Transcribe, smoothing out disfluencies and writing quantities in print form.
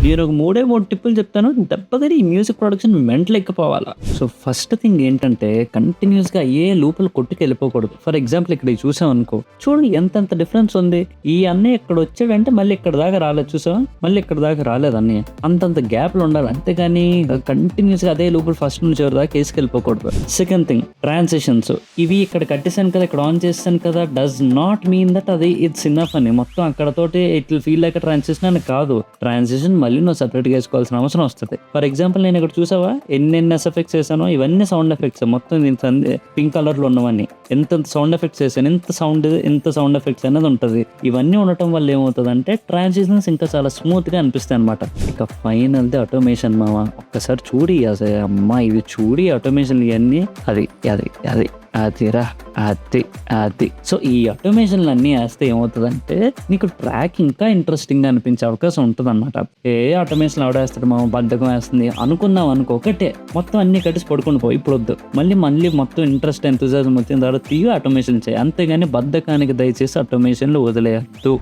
నేను ఒక 3 టిప్పులు చెప్తాను. దెబ్బతిని ఈ మ్యూజిక్ ప్రొడక్షన్ మెంటల్ ఎక్కిపోవాలా. సో ఫస్ట్ థింగ్ ఏంటంటే కంటిన్యూస్‌గా అయ్యే లూప్‌లు కొట్టుకెళ్ళిపోకూడదు. ఫర్ ఎగ్జాంపుల్ ఇక్కడ ఇది చూసామనుకో, చూడు ఎంతెంత డిఫరెన్స్ ఉంది. ఈ అన్నయ్య ఇక్కడొచ్చాడంటే మళ్ళీ ఇక్కడి దాకా రాలేదు చూసావా? మళ్ళీ ఇక్కడి దాకా రాలేదు అన్నయ్య. అంతంత గ్యాప్‌లు ఉండాలి. అంతేగాని కంటిన్యూస్‌గా అదే లూపులు ఫస్ట్ నుంచి చివరి దాకా ఏసుకెళ్ళిపోకూడదు. Second thing transitions. ఇవి ఇక్కడ కట్టేసాను కదా, ఇక్కడ ఆన్ చేసాను కదా, డస్ నాట్ మీన్ దట్ అది ఇట్స్ ఇనఫ్ అని. మొత్తం అక్కడతోటి it will feel like transition అని కాదు. ట్రాన్సిషన్ మళ్ళీ నువ్వు సెపరేట్‌గా వేసుకోవాల్సిన అవసరం వస్తది. ఫర్ ఎగ్జాంపుల్ నేను ఇక్కడ చూసావా ఎన్నెన్ని ఎఫెక్ట్స్ వేసానో, ఇవన్నీ సౌండ్ ఎఫెక్ట్స్. మొత్తం పింక్ కలర్ లో ఉన్నవన్నీ ఎంత సౌండ్ ఎఫెక్ట్స్ వేసాను, ఎంత సౌండ్ ఎఫెక్ట్స్ అనేది ఉంటది. ఇవన్నీ ఉండటం వల్ల ఏమవుతుంది అంటే ట్రాన్సిషన్స్ ఇంకా చాలా స్మూత్ గా అనిపిస్తాయి అనమాట. ఇక ఫైనల్ ది ఆటోమేషన్ మామ. ఒక్కసారి చూడి అసలు అమ్మా ఇది చూడి ఆటోమేషన్ ఇవన్నీ అది అది అది అదిరా అది. సో ఈ ఆటోమేషన్లు అన్నీ వేస్తే ఏమవుతుందంటే నీకు ట్రాక్ ఇంకా ఇంట్రెస్టింగ్ గా అనిపించే అవకాశం ఉంటుంది అనమాట. ఆటోమేషన్ ఆడేస్తాడు మా బద్ధకం వేస్తుంది అనుకున్నావు అనుకో, ఒకటే మొత్తం అన్ని కట్టేసి పడుకుని పో. ఇప్పుడు వద్దు, మళ్ళీ మొత్తం ఇంట్రెస్ట్ ఎంతజాజం వచ్చిన తర్వాత తీయ ఆటోమేషన్ చేయి. అంతేగాని బద్ధకానికి దయచేసి ఆటోమేషన్లు వదిలేయద్దు.